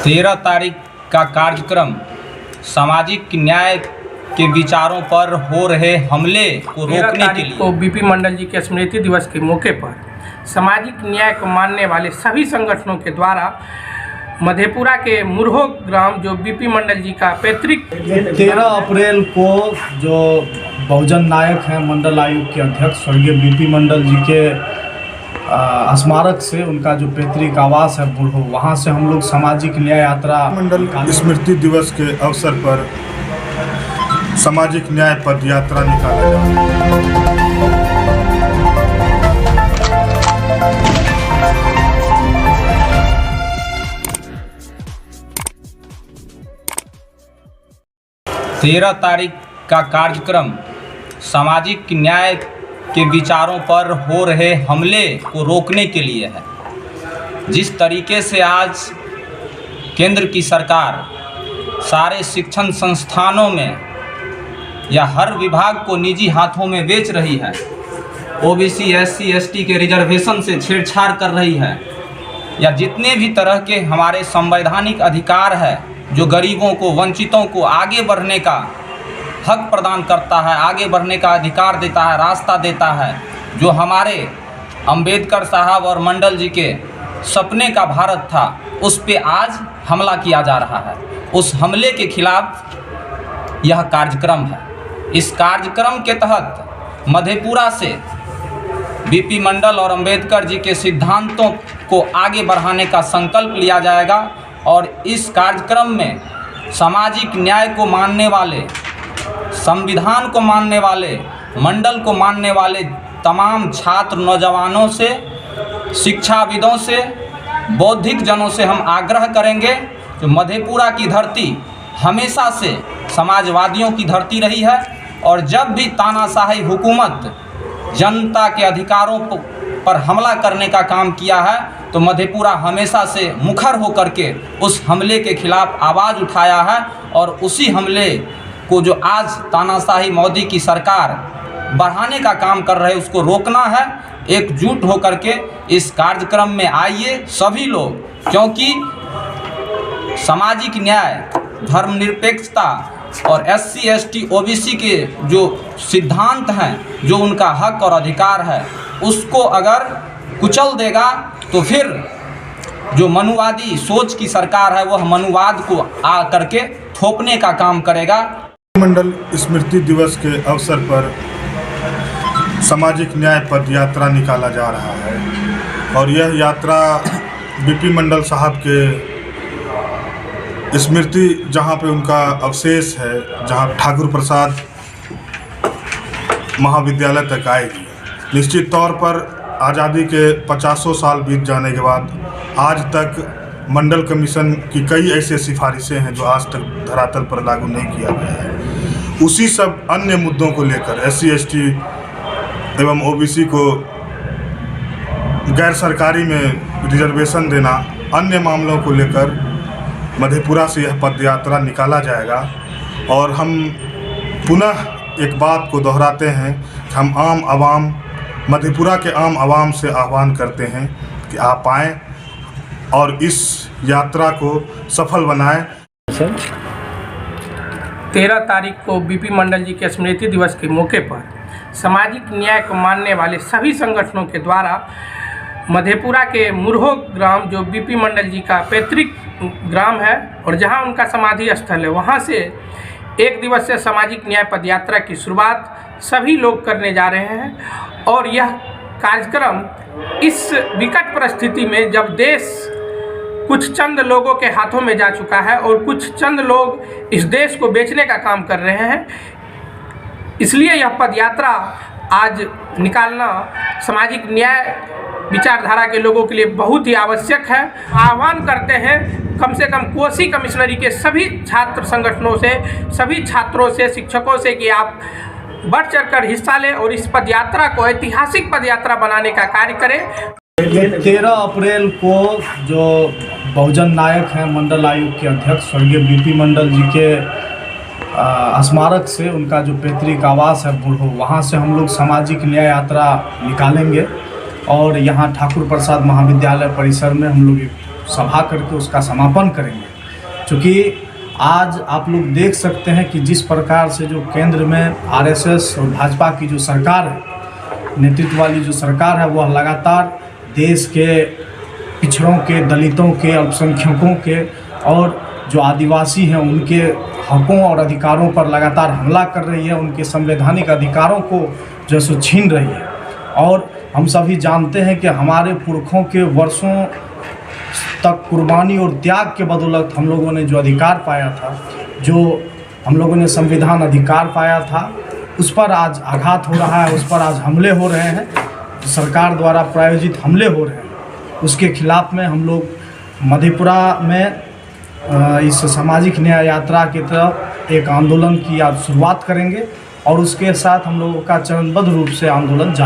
13 तारीख का कार्यक्रम सामाजिक न्याय के विचारों पर हो रहे हमले को रोकने के लिए को बीपी मंडल जी के स्मृति दिवस के मौके पर सामाजिक न्याय को मानने वाले सभी संगठनों के द्वारा मधेपुरा के मुरहो ग्राम जो बीपी मंडल जी का पैतृक 13 अप्रैल को जो बहुजन नायक हैं मंडल आयोग के अध्यक्ष स्वर्गीय बीपी मंडल जी के स्मारक से उनका जो पैतृक आवास है मुरहो, वहाँ से हम लोग सामाजिक न्याय यात्रा मंडल स्मृति दिवस के अवसर पर सामाजिक न्याय पद यात्रा निकाला जाए। 13 तारीख का कार्यक्रम सामाजिक न्याय के विचारों पर हो रहे हमले को रोकने के लिए है। जिस तरीके से आज केंद्र की सरकार सारे शिक्षण संस्थानों में या हर विभाग को निजी हाथों में बेच रही है, ओबीसी एससी एसटी के रिजर्वेशन से छेड़छाड़ कर रही है, या जितने भी तरह के हमारे संवैधानिक अधिकार है जो गरीबों को वंचितों को आगे बढ़ने का हक प्रदान करता है, आगे बढ़ने का अधिकार देता है, रास्ता देता है, जो हमारे अंबेडकर साहब और मंडल जी के सपने का भारत था, उस पे आज हमला किया जा रहा है। उस हमले के खिलाफ यह कार्यक्रम है। इस कार्यक्रम के तहत मधेपुरा से बीपी मंडल और अंबेडकर जी के सिद्धांतों को आगे बढ़ाने का संकल्प लिया जाएगा और इस कार्यक्रम में सामाजिक न्याय को मानने वाले, संविधान को मानने वाले, मंडल को मानने वाले तमाम छात्र नौजवानों से, शिक्षाविदों से, बौद्धिक जनों से हम आग्रह करेंगे कि मधेपुरा की धरती हमेशा से समाजवादियों की धरती रही है और जब भी तानाशाही हुकूमत जनता के अधिकारों पर हमला करने का काम किया है तो मधेपुरा हमेशा से मुखर होकर के उस हमले के खिलाफ आवाज़ उठाया है और उसी हमले को जो आज तानाशाही मोदी की सरकार बढ़ाने का काम कर रहे हैं उसको रोकना है। एकजुट होकर के इस कार्यक्रम में आइए सभी लोग, क्योंकि सामाजिक न्याय, धर्मनिरपेक्षता और एससी एसटी ओबीसी के जो सिद्धांत हैं, जो उनका हक और अधिकार है, उसको अगर कुचल देगा तो फिर जो मनुवादी सोच की सरकार है वह मनुवाद को आ करके थोपने का काम करेगा। मंडल स्मृति दिवस के अवसर पर सामाजिक न्याय पद यात्रा निकाला जा रहा है और यह यात्रा बीपी मंडल साहब के स्मृति, जहां पे उनका अवशेष है, जहां ठाकुर प्रसाद महाविद्यालय तक आएगी। निश्चित तौर पर आज़ादी के 50 साल बीत जाने के बाद आज तक मंडल कमीशन की कई ऐसे सिफारिशें हैं जो आज तक धरातल पर लागू नहीं किया गया है। उसी सब अन्य मुद्दों को लेकर एससी एसटी एवं ओबीसी को गैर सरकारी में रिजर्वेशन देना, अन्य मामलों को लेकर मधेपुरा से यह पदयात्रा निकाला जाएगा। और हम पुनः एक बात को दोहराते हैं कि हम आम आवाम, मधेपुरा के आम आवाम से आह्वान करते हैं कि आप आएँ और इस यात्रा को सफल बनाएं। 13 तारीख को बीपी मंडल जी के स्मृति दिवस के मौके पर सामाजिक न्याय को मानने वाले सभी संगठनों के द्वारा मधेपुरा के मुरहो ग्राम जो बीपी मंडल जी का पैतृक ग्राम है और जहां उनका समाधि स्थल है, वहां से एक दिवसीय सामाजिक न्याय पदयात्रा की शुरुआत सभी लोग करने जा रहे हैं। और यह कार्यक्रम इस विकट परिस्थिति में जब देश कुछ चंद लोगों के हाथों में जा चुका है और कुछ चंद लोग इस देश को बेचने का काम कर रहे हैं, इसलिए यह पदयात्रा आज निकालना सामाजिक न्याय विचारधारा के लोगों के लिए बहुत ही आवश्यक है। आह्वान करते हैं कम से कम कोसी कमिश्नरी के सभी छात्र संगठनों से, सभी छात्रों से, शिक्षकों से कि आप बढ़ चढ़कर हिस्सा लें और इस पदयात्रा को ऐतिहासिक पदयात्रा बनाने का कार्य करें। 13 अप्रैल को जो बहुजन नायक हैं मंडल आयोग के अध्यक्ष स्वर्गीय बीपी मंडल जी के स्मारक से उनका जो पैतृक आवास है मुरहो, वहाँ से हम लोग सामाजिक न्याय यात्रा निकालेंगे और यहाँ ठाकुर प्रसाद महाविद्यालय परिसर में हम लोग सभा करके उसका समापन करेंगे। क्योंकि आज आप लोग देख सकते हैं कि जिस प्रकार से जो केंद्र में आरएसएस और भाजपा की जो सरकार है, नेतृत्व वाली जो सरकार है, वह लगातार देश के पिछड़ों के, दलितों के, अल्पसंख्यकों के और जो आदिवासी हैं उनके हकों और अधिकारों पर लगातार हमला कर रही है, उनके संवैधानिक अधिकारों को जो सो छीन रही है। और हम सभी जानते हैं कि हमारे पुरखों के वर्षों तक कुर्बानी और त्याग के बदौलत हम लोगों ने जो अधिकार पाया था, जो हम लोगों ने संविधान अधिकार पाया था, उस पर आज आघात हो रहा है, उस पर आज हमले हो रहे हैं, सरकार द्वारा प्रायोजित हमले हो रहे हैं। उसके खिलाफ में हम लोग मधेपुरा में इस सामाजिक न्याय यात्रा की तरफ एक आंदोलन की आज शुरुआत करेंगे और उसके साथ हम लोगों का चरणबद्ध रूप से आंदोलन जारी